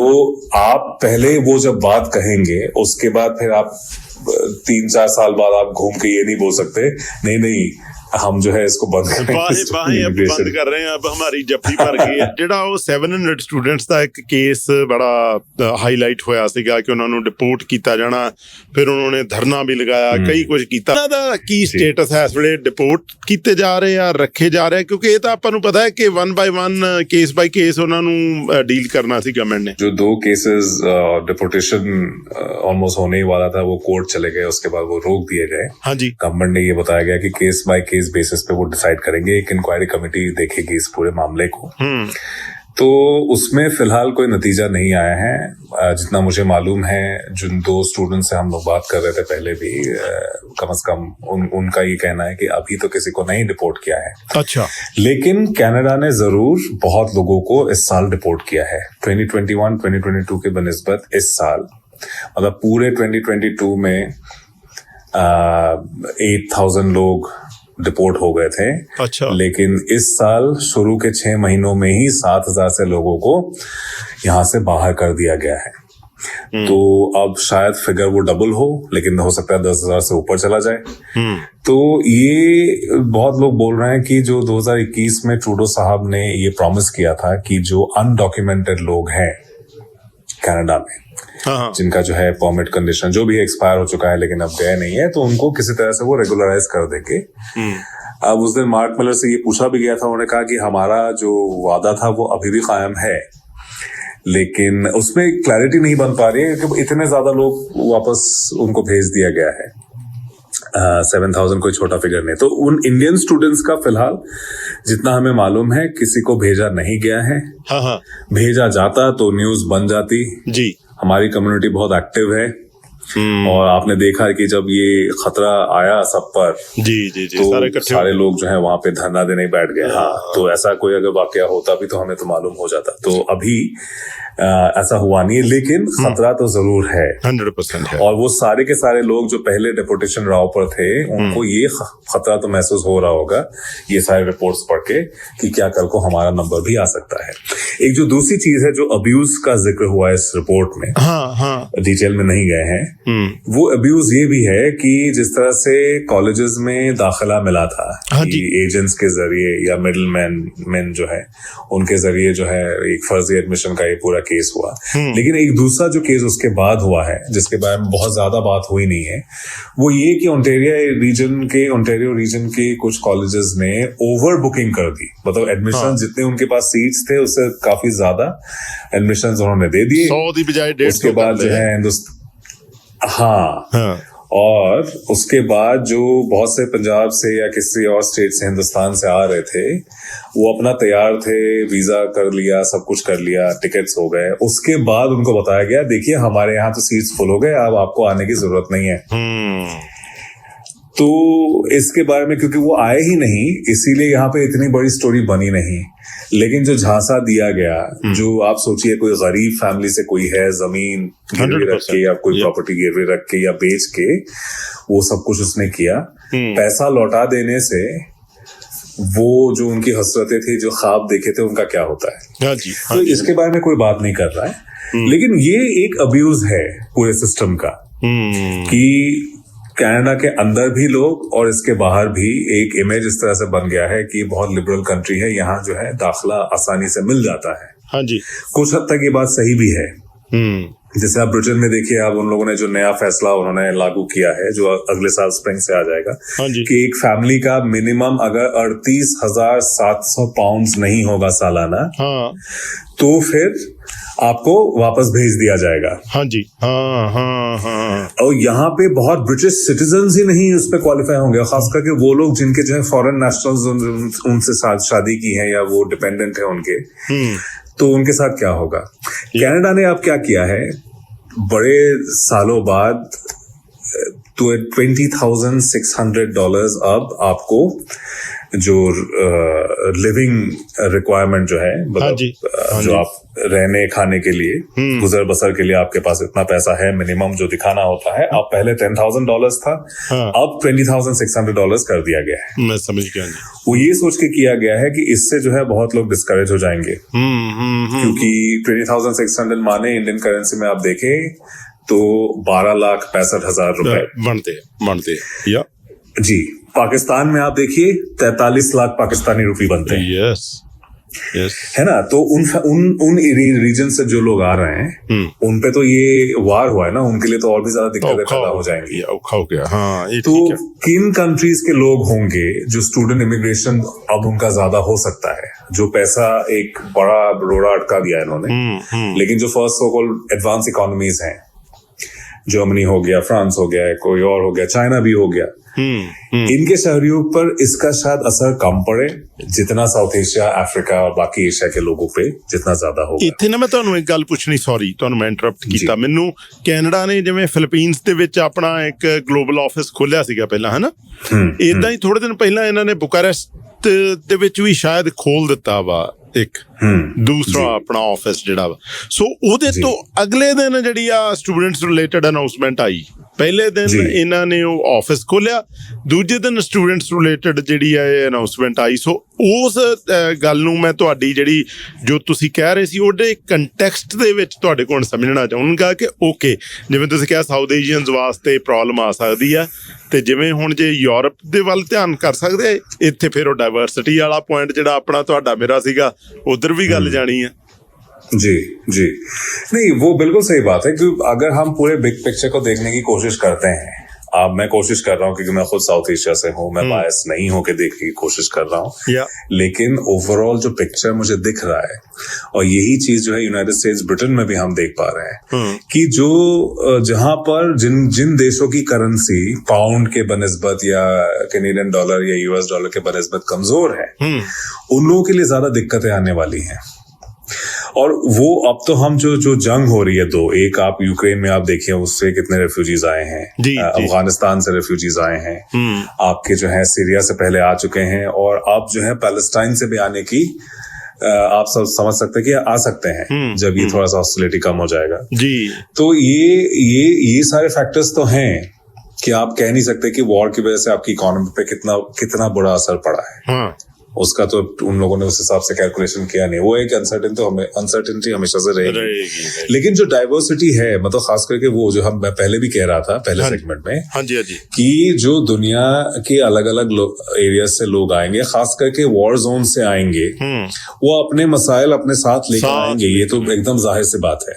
आप पहले वो जब बात कहेंगे उसके बाद फिर आप 3-4 साल बाद आप घूम के ये नहीं बोल सकते नहीं नहीं हम जो है इसको बंद कर रहे हैं, अब हमारी जप्फी भर गई है। ਜਿਹੜਾ ਉਹ 700 ਸਟੂਡੈਂਟਸ ਦਾ ਇੱਕ ਕੇਸ ਬੜਾ ਹਾਈਲਾਈਟ ਹੋਇਆ ਸੀਗਾ ਕਿ ਉਹਨਾਂ ਨੂੰ ਡਿਪੋਰਟ ਕੀਤਾ ਜਾਣਾ, ਫਿਰ ਉਹਨਾਂ ਨੇ ਧਰਨਾ ਵੀ ਲਗਾਇਆ, ਕਈ ਕੁਝ ਕੀਤਾ। ਇਹਨਾਂ ਦਾ ਕੀ ਸਟੇਟਸ ਹੈ ਇਸ ਵੇਲੇ? ਡਿਪੋਰਟ ਕੀਤੇ ਜਾ ਰਹੇ ਆ, ਰੱਖੇ ਜਾ ਰਹੇ? ਕਿਉਂਕਿ ਇਹ ਤਾਂ ਆਪਾਂ ਨੂੰ ਪਤਾ ਹੈ ਕਿ 1 by 1 केस बाय केस ਉਹਨਾਂ ਨੂੰ ਡੀल करना ਸੀ गवर्नमेंट ने। जो 2 केसेस डिपोर्टेशन ऑलमोस्ट होने ही वाला था वो कोर्ट चले गए, उसके बाद वो रोक दिए गए। हाँ जी, गवर्नमेंट ने ये बताया गया कि केस बाय केस बेसिस पे वो डिसाइड करेंगे, एक इंक्वायरी कमेटी देखेगी इस पूरे मामले को। तो उसमें फिलहाल कोई नतीजा नहीं आया है। जितना मुझे मालूम है, जिन 2 स्टूडेंट से हम लोग बात कर रहे थे पहले भी, कम से कम उनका ये कहना है कि अभी तो किसी को नहीं डिपोर्ट किया है। अच्छा, लेकिन कनाडा ने जरूर बहुत लोगों को इस साल डिपोर्ट किया है। 2021-2022 के बनिस्बत इस साल, मतलब पूरे 2022 में 8,000 लोग डिपोर्ट हो गए थे। अच्छा, लेकिन इस साल शुरू के 6 महीनों में ही 7,000 से लोगों को यहाँ से बाहर कर दिया गया है। तो अब शायद फिगर वो डबल हो, लेकिन हो सकता है 10,000 से ऊपर चला जाए। तो ये बहुत लोग बोल रहे हैं कि जो 2021 में ट्रूडो साहब ने ये प्रॉमिस किया था कि जो अनडॉक्यूमेंटेड लोग हैं कनाडा में, हाँ, जिनका जो है परमिट कंडीशन जो भी एक्सपायर हो चुका है लेकिन अब गए नहीं है, तो उनको किसी तरह से वो रेगुलराइज कर देंगे। अब उस दिन मार्क मिलर से ये पूछा भी गया था, उन्होंने कहा कि हमारा जो वादा था वो अभी भी कायम है, लेकिन उसमें क्लैरिटी नहीं बन पा रही है क्योंकि इतने ज्यादा लोग वापस उनको भेज दिया गया है। 7,000 कोई छोटा फिगर नहीं। तो उन इंडियन स्टूडेंट्स का फिलहाल जितना हमें मालूम है किसी को भेजा नहीं गया है। हाँ, भेजा जाता तो न्यूज बन जाती जी। हमारी कम्युनिटी बहुत एक्टिव है और आपने देखा कि जब ये खतरा आया सब पर जी तो सारे लोग जो है वहां पे धरना देने बैठ गए। हाँ, तो ऐसा कोई अगर वाकया होता भी तो हमें तो मालूम हो जाता। तो अभी ऐसा हुआ नहीं है, लेकिन खतरा तो जरूर है, 100% है। और वो सारे के सारे लोग जो पहले डेपुटेशन राव पर थे उनको ये खतरा तो महसूस हो रहा होगा ये सारे रिपोर्ट्स पढ़ के कि क्या कल को हमारा नंबर भी आ सकता है। एक जो दूसरी चीज है जो अब्यूज का जिक्र हुआ है इस रिपोर्ट में, हाँ, डिटेल में नहीं गए हैं, वो अब्यूज ये भी है कि जिस तरह से कॉलेजेस में दाखिला मिला था कि एजेंट्स के जरिए या मिडिल मैन जो है उनके जरिए जो है एक फर्जी एडमिशन का ये पूरा केस हुआ। लेकिन एक दूसरा जो केस उसके बाद हुआ है जिसके बारे में बहुत ज्यादा बात हुई नहीं है, वो ये कि ओंटारियो रीजन के कुछ कॉलेजेस ने ओवर बुकिंग कर दी। मतलब एडमिशन जितने उनके पास सीट्स थे उससे काफी ज्यादा एडमिशन उन्होंने दे दिए, 100 की बजाय 150। उसके बाद जो है हाँ, और उसके बाद जो बहुत से पंजाब से या किसी और स्टेट से हिंदुस्तान से आ रहे थे वो अपना तैयार थे, वीजा कर लिया, सब कुछ कर लिया, टिकट्स हो गए। उसके बाद उनको बताया गया देखिए हमारे यहाँ तो सीट्स फुल हो गए, अब आपको आने की जरूरत नहीं है। तो इसके बारे में क्योंकि वो आए ही नहीं इसीलिए यहाँ पे इतनी बड़ी स्टोरी बनी नहीं। लेकिन जो झांसा दिया गया, जो आप सोचिए कोई गरीब फैमिली से कोई है जमीन गिरवी रख के या कोई प्रॉपर्टी गिरवी रख के या बेच के वो सब कुछ उसने किया, पैसा लौटा देने से वो जो उनकी हसरतें थी जो ख्वाब देखे थे उनका क्या होता है। तो इसके बारे में कोई बात नहीं कर रहा है, लेकिन ये एक अब्यूज है पूरे सिस्टम का कि कनाडा के अंदर भी लोग और इसके बाहर भी एक इमेज इस तरह से बन गया है कि बहुत लिबरल कंट्री है, यहाँ जो है दाखिला आसानी से मिल जाता है। हाँ जी, कुछ हद तक ये बात सही भी है। जैसे आप ब्रिटेन में देखिए, अब उन लोगों ने जो नया फैसला उन्होंने लागू किया है जो अगले साल स्प्रिंग से आ जाएगा, कि एक फैमिली का मिनिमम अगर 38,700 पाउंड नहीं होगा सालाना, तो फिर आपको वापस भेज दिया जाएगा। हाँ जी, हाँ। और यहाँ पे बहुत ब्रिटिश सिटीजन्स ही नहीं उस पर क्वालिफाई होंगे, खास करके वो लोग जिनके जो है फॉरेन नेशनल्स उनसे शादी की है या वो डिपेंडेंट है उनके, तो उनके साथ क्या होगा। कनाडा ने अब क्या किया है, बड़े सालों बाद तो $20,600 अब आपको जो लिविंग रिक्वायरमेंट जो है, मतलब जो आप रहने खाने के लिए गुजर बसर के लिए आपके पास इतना पैसा है मिनिमम जो दिखाना होता है, अब पहले $10,000 था, अब $20,600 कर दिया गया है। मैं समझ गया। वो ये सोच के किया गया है कि इससे जो है बहुत लोग डिस्करेज हो जाएंगे, क्योंकि 20,600 माने इंडियन करेंसी में आप देखें तो 12,65,000 रुपए बनते या जी। पाकिस्तान में आप देखिए 43 लाख पाकिस्तानी रुपए बनते हैं। यस है ना। तो उन रीजन से जो लोग आ रहे हैं उन पे तो ये वार हुआ है ना, उनके लिए तो और भी ज्यादा दिक्कतें पैदा हो जाएंगी। तो किन कंट्रीज के लोग होंगे जो स्टूडेंट इमिग्रेशन अब उनका ज्यादा हो सकता है, जो पैसा एक बड़ा रोड़ा अटका दिया है इन्होंने, लेकिन जो first so called advance economies हैं, जर्मनी हो गया, फ्रांस हो गया, कोई और हो गया, चाइना भी हो गया, इनके शहरियों पर इसका शायद असर कम पड़े जितना साउथ एशिया, अफ्रीका और बाकी एशिया के लोगों पे जितना ज्यादा होगा। ਇੱਥੇ ਨਾ ਮੈਂ ਤੁਹਾਨੂੰ ਇੱਕ ਗੱਲ ਪੁੱਛਣੀ, ਸੌਰੀ ਤੁਹਾਨੂੰ ਮੈਂ ਇੰਟਰਰਪਟ ਕੀਤਾ। ਮੈਨੂੰ ਕੈਨੇਡਾ ਨੇ ਜਿਵੇਂ ਫਿਲੀਪੀਨਸ ਦੇ ਵਿੱਚ ਆਪਣਾ ਇੱਕ ਗਲੋਬਲ ਆਫਿਸ ਖੋਲਿਆ ਸੀਗਾ ਪਹਿਲਾਂ, ਹਨਾ, ਇਦਾਂ ਹੀ ਥੋੜੇ ਦਿਨ ਪਹਿਲਾਂ ਇਹਨਾਂ ਨੇ ਬੁਕਾਰੈਸਟ ਦੇ ਵਿੱਚ ਵੀ ਸ਼ਾਇਦ ਖੋਲ ਦਿੱਤਾ ਵਾ ਇੱਕ ਦੂਸਰਾ ਆਪਣਾ ਆਫਿਸ ਜਿਹੜਾ ਵਾ। ਸੋ ਉਹਦੇ ਤੋਂ ਅਗਲੇ ਦਿਨ ਜਿਹੜੀ ਆ ਸਟੂਡੈਂਟਸ ਰਿਲੇਟਡ ਅਨਾਉਂਸਮੈਂਟ ਆਈ, ਪਹਿਲੇ ਦਿਨ ਇਹਨਾਂ ਨੇ ਉਹ ਆਫਿਸ ਖੋਲਿਆ, ਦੂਜੇ ਦਿਨ ਸਟੂਡੈਂਟਸ ਰਿਲੇਟਡ ਜਿਹੜੀ ਆ ਇਹ ਅਨਾਉਂਸਮੈਂਟ ਆਈ। ਸੋ ਉਸ ਗੱਲ ਨੂੰ ਮੈਂ ਤੁਹਾਡੀ ਜਿਹੜੀ ਜੋ ਤੁਸੀਂ ਕਹਿ ਰਹੇ ਸੀ ਉਹਦੇ ਕੰਟੈਕਸਟ ਦੇ ਵਿੱਚ ਤੁਹਾਡੇ ਕੋਲ ਸਮਝਣਾ ਚਾਹੂੰਗਾ ਕਿ ਓਕੇ, ਜਿਵੇਂ ਤੁਸੀਂ ਕਿਹਾ ਸਾਊਥ ਏਸ਼ੀਅਨਸ ਵਾਸਤੇ ਪ੍ਰੋਬਲਮ ਆ ਸਕਦੀ ਆ, ਤੇ ਜਿਵੇਂ ਹੁਣ ਜੇ ਯੂਰਪ ਦੇ ਵੱਲ ਧਿਆਨ ਕਰ ਸਕਦੇ ਇੱਥੇ ਫਿਰ ਉਹ ਡਾਇਵਰਸਿਟੀ ਵਾਲਾ ਪੁਆਇੰਟ ਜਿਹੜਾ ਆਪਣਾ ਤੁਹਾਡਾ ਮੇਰਾ ਸੀਗਾ ਉਧਰ ਵੀ ਗੱਲ ਜਾਣੀ ਆ। जी जी, नहीं वो बिल्कुल सही बात है कि अगर हम पूरे बिग पिक्चर को देखने की कोशिश करते हैं, अब मैं कोशिश कर रहा हूँ क्योंकि मैं खुद साउथ एशिया से हूँ, मैं बायस नहीं हूँ कि देखने की कोशिश कर रहा हूँ, लेकिन ओवरऑल जो पिक्चर मुझे दिख रहा है, और यही चीज जो है यूनाइटेड स्टेट्स ब्रिटेन में भी हम देख पा रहे हैं कि जो जहां पर जिन देशों की करेंसी पाउंड के बनिस्बत या कैनेडियन डॉलर या यूएस डॉलर के बनिस्बत कमजोर है, उन लोगों के लिए ज्यादा दिक्कतें आने वाली हैं। और वो अब तो हम जो जंग हो रही है, एक आप यूक्रेन में आप देखिए उससे कितने रेफ्यूजीज आए हैं, अफगानिस्तान से रेफ्यूजीज आए हैं, आपके जो है सीरिया से पहले आ चुके हैं, और अब जो है पैलेस्टाइन से भी आने की आप सब समझ सकते हैं कि आ सकते हैं जब ये थोड़ा सा हॉस्टिलिटी कम हो जाएगा जी। तो ये सारे फैक्टर्स तो हैं कि आप कह नहीं सकते कि वॉर की वजह से आपकी इकोनॉमी पे कितना बुरा असर पड़ा है। उसका तो उन लोगों ने उस हिसाब से कैलकुलेशन किया नहीं, वो एक अनसर्टेनिटी हमेशा से रहेगी। लेकिन जो डाइवर्सिटी है, मतलब खास करके वो जो मैं पहले भी कह रहा था पहले सेगमेंट में, हाँ जी कि जो दुनिया के अलग अलग एरिया से लोग आएंगे, खास करके वॉर जोन से आएंगे, वो अपने मसाइल अपने साथ लेकर आएंगे, ये तो एकदम जाहिर सी बात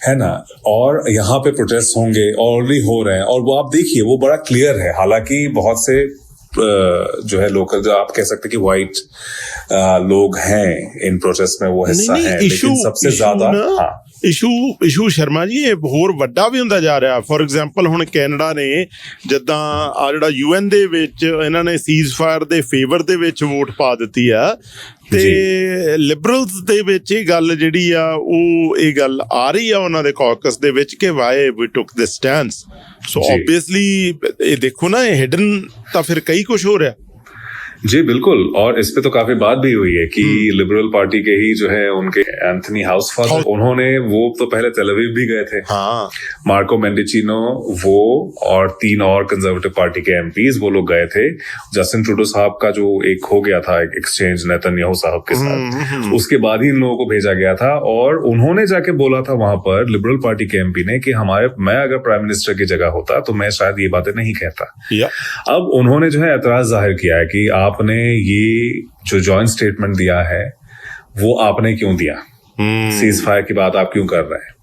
है ना। और यहाँ पे प्रोटेस्ट होंगे, ऑलरेडी हो रहे हैं, और वो आप देखिए वो बड़ा क्लियर है। हालांकि बहुत से जो है लोकल, जो आप कह सकते कि व्हाइट लोग हैं इन प्रोसेस में, वो हिस्सा है, लेकिन सबसे ज्यादा ਇਸ਼ੂ ਸ਼ਰਮਾ ਜੀ ਇਹ ਹੋਰ ਵੱਡਾ ਵੀ ਹੁੰਦਾ ਜਾ ਰਿਹਾ। ਫੋਰ ਐਗਜ਼ਾਮਪਲ ਹੁਣ ਕੈਨੇਡਾ ਨੇ ਜਿੱਦਾਂ ਆ ਜਿਹੜਾ UN ਦੇ ਵਿੱਚ ਇਹਨਾਂ ਨੇ ਸੀਜ਼ ਫਾਇਰ ਦੇ ਫੇਵਰ ਦੇ ਵਿੱਚ ਵੋਟ ਪਾ ਦਿੱਤੀ ਆ, ਤੇ ਲਿਬਰਲਸ ਦੇ ਵਿੱਚ ਇਹ ਗੱਲ ਜਿਹੜੀ ਆ ਉਹ ਇਹ ਗੱਲ ਆ ਰਹੀ ਆ ਉਹਨਾਂ ਦੇ ਕੌਕਸ ਦੇ ਵਿੱਚ ਕਿ ਵਾਈ ਵੀ ਟੁਕ ਦਿਸ ਸਟੈਂਸ। ਸੋ ਆਬਵੀਅਸਲੀ ਇਹ ਦੇਖੋ ਨਾ, ਇਹ हिडन ਤਾਂ ਫਿਰ ਕਈ ਕੁਝ ਹੋ ਰਿਹਾ। जी बिल्कुल, और इस पे तो काफी बात भी हुई है कि लिबरल पार्टी के ही जो है उनके एंथनी हाउसफादर, उन्होंने वो तो पहले तेल अवीव भी गए थे, मार्को मेंडिचिनो वो और 3 और कंजर्वेटिव पार्टी के एमपीज वो लोग गए थे। जस्टिन ट्रूडो साहब का जो एक हो गया था एक एक्सचेंज नेतन्याहू साहब के साथ, उसके बाद ही इन लोगों को भेजा गया था, और उन्होंने जाके बोला था वहां पर लिबरल पार्टी के एमपी ने कि मैं अगर प्राइम मिनिस्टर की जगह होता तो मैं शायद ये बातें नहीं कहता। अब उन्होंने जो है एतराज जाहिर किया है कि आपने ये जो जॉइंट स्टेटमेंट दिया है वो आपने क्यों दिया, सीज फायर की बात आप क्यों कर रहे हैं।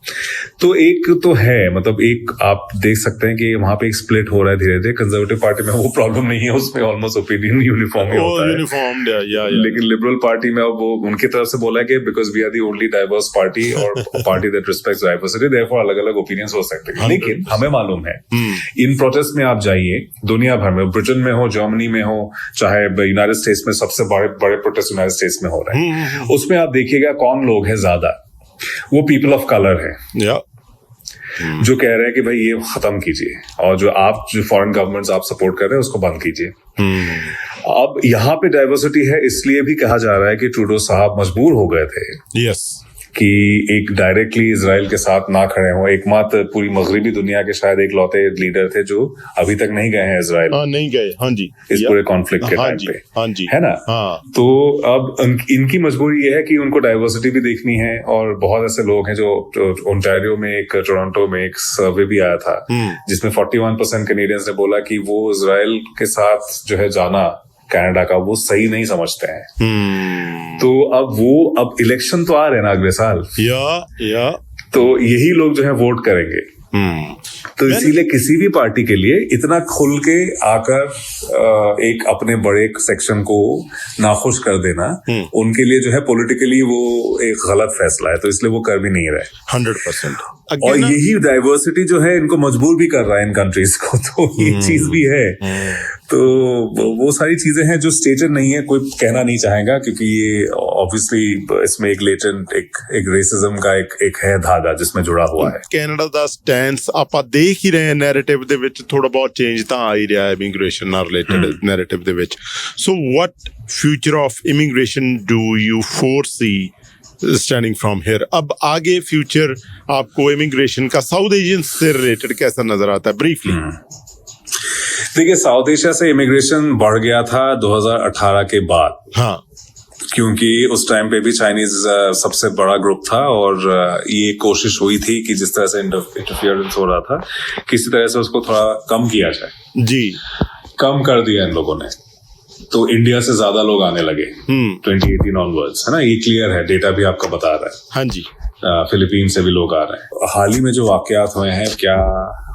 तो एक तो है, मतलब एक आप देख सकते हैं कि वहां पे एक स्प्लिट हो रहा है धीरे धीरे। कंजर्वेटिव पार्टी में वो प्रॉब्लम नहीं है, उसमें ऑलमोस्ट ओपिनियन यूनिफॉर्म ही होता है, लेकिन लिबरल पार्टी में अब वो उनकी तरफ से बोला है कि because we are the only diverse party और party that respects diversity, therefore अलग अलग ओपिनियंस हो सकते हैं। लेकिन हमें मालूम है इन प्रोटेस्ट में आप जाइए दुनिया भर में, ब्रिटेन में हो, जर्मनी में हो, चाहे यूनाइटेड स्टेट्स में सबसे बड़े प्रोटेस्ट यूनाइटेड स्टेट्स में हो रहे हैं, उसमें आप देखिएगा कौन लोग हैं ज्यादा, वो पीपल ऑफ कलर है जो कह रहे हैं कि भाई ये खत्म कीजिए, और जो फॉरेन गवर्नमेंट्स आप सपोर्ट कर रहे हैं उसको बंद कीजिए। अब यहाँ पे डाइवर्सिटी है, इसलिए भी कहा जा रहा है कि ट्रूडो साहब मजबूर हो गए थे कि एक डायरेक्टली इजराइल के साथ ना खड़े हो। एकमात्र पूरी मगरिबी दुनिया के शायद एक लौते लीडर थे जो अभी तक नहीं गए हैं इजराइल, नहीं गए, हाँ जी, इस पूरे कॉन्फ्लिक्ट के टाइम पे, हाँ जी, है ना। तो अब इनकी मजबूरी ये है कि उनको डाइवर्सिटी भी देखनी है, और बहुत ऐसे लोग हैं जो ओंटारियो में टोरंटो में एक सर्वे भी आया था जिसमें 41% कैनेडियंस ने बोला कि वो इजराइल के साथ जो है जाना कनाडा का वो सही नहीं समझते हैं। तो अब इलेक्शन तो आ रहे हैं ना अगले साल, तो यही लोग जो है वोट करेंगे। तो इसीलिए किसी भी पार्टी के लिए इतना खुल के आकर एक अपने बड़े सेक्शन को नाखुश कर देना उनके लिए जो है पॉलिटिकली वो एक गलत फैसला है, तो इसलिए वो कर भी नहीं रहे 100%। और यही डाइवर्सिटी जो है इनको मजबूर भी कर रहा है इन कंट्रीज को, तो ये चीज भी है। तो वो सारी चीजें हैं जो स्टेटेड नहीं है, कोई कहना नहीं चाहेगा, क्योंकि ये ऑब्वियसली इसमें एक लेटेंट एक रेसिज्म का एक है धागा जिसमें जुड़ा हुआ है। ਕੈਨੇਡਾ ਦਾ ਸਟੈਂਸ ਆਪਾਂ ਦੇਖ ਹੀ ਰਹੇ ਹਾਂ, ਨੈਰੇਟਿਵ ਦੇ ਵਿੱਚ ਥੋੜਾ ਬਹੁਤ ਚੇਂਜ ਤਾਂ ਆ ਹੀ ਰਿਹਾ ਹੈ ਇਮੀਗ੍ਰੇਸ਼ਨ ਨਾਲ ਰਿਲੇਟਡ ਨੈਰੇਟਿਵ ਦੇ ਵਿੱਚ। So what future of immigration do you foresee standing from here? अब आगे फ्यूचर आपको इमिग्रेशन का साउथ एशियन से रिलेटेड कैसा नजर आता है ब्रीफली? देखिए, साउथ एशिया से इमिग्रेशन बढ़ गया था 2018 के बाद, हाँ, क्योंकि उस टाइम पे भी चाइनीज सबसे बड़ा ग्रुप था, और ये कोशिश हुई थी कि जिस तरह से इंटरफियरेंस हो रहा था किसी तरह से उसको थोड़ा कम किया जाए जी। कम कर दिया इन लोगों ने, तो इंडिया से ज्यादा लोग आने लगे 2018 ऑनवर्ड्स, है ना, ये क्लियर है, डेटा भी आपका बता रहा है। हाँ जी। फिलीपीन से भी लोग आ रहे हैं। हाल ही में जो वाकयात हुए हैं, क्या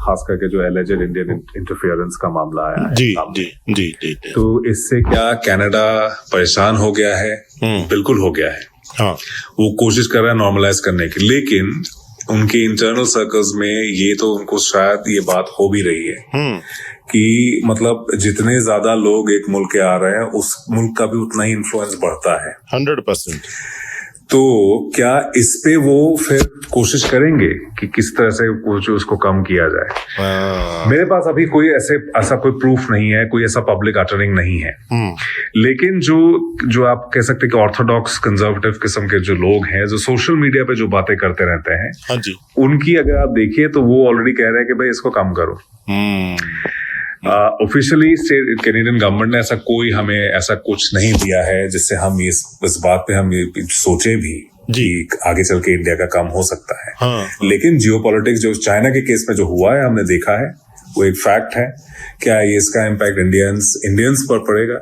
खास करके जो एलिजेड इंडियन इंटरफेरेंस का मामला आया है जी सामने, जी जी जी जी। तो इससे क्या कनाडा परेशान हो गया है? बिल्कुल हो गया है। हाँ, वो कोशिश कर रहा है नॉर्मलाइज करने की, लेकिन उनके इंटरनल सर्कल्स में ये तो उनको शायद ये बात हो भी रही है कि मतलब जितने ज्यादा लोग एक मुल्क के आ रहे हैं, उस मुल्क का भी उतना ही इन्फ्लुएंस बढ़ता है। 100%। तो क्या इस पे वो फिर कोशिश करेंगे कि किस तरह से कुछ उसको कम किया जाए? मेरे पास अभी कोई ऐसा कोई प्रूफ नहीं है, कोई ऐसा पब्लिक अटरिंग नहीं है। लेकिन जो आप कह सकते हैं कि ऑर्थोडॉक्स कंजर्वेटिव किस्म के जो लोग हैं, जो सोशल मीडिया पे जो बातें करते रहते हैं, हाँ जी, उनकी अगर आप देखिए तो वो ऑलरेडी कह रहे हैं कि भाई इसको कम करो। ऑफिशियली स्टेट कैनेडियन गवर्नमेंट ने हमें ऐसा कुछ नहीं दिया है जिससे हम इस बात पे हम ये सोचे भी कि आगे चल के इंडिया का कम हो सकता है। हाँ। लेकिन जियोपॉलिटिक्स जो चाइना के केस में जो हुआ है, हमने देखा है, वो एक फैक्ट है। क्या ये इसका इम्पैक्ट इंडियंस पर पड़ेगा?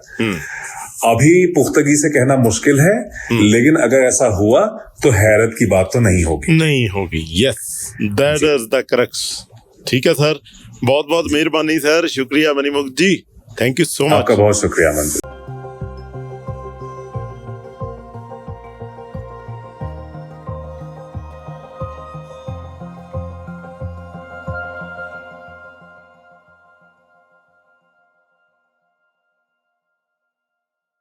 अभी पुख्तगी से कहना मुश्किल है, लेकिन अगर ऐसा हुआ तो हैरत की बात तो नहीं होगी। Yes, that is the crux. ठीक है सर, बहुत बहुत मेहरबानी सर, शुक्रिया मणिमुख जी, थैंक यू सो मच। आपका बहुत शुक्रिया मंदिर।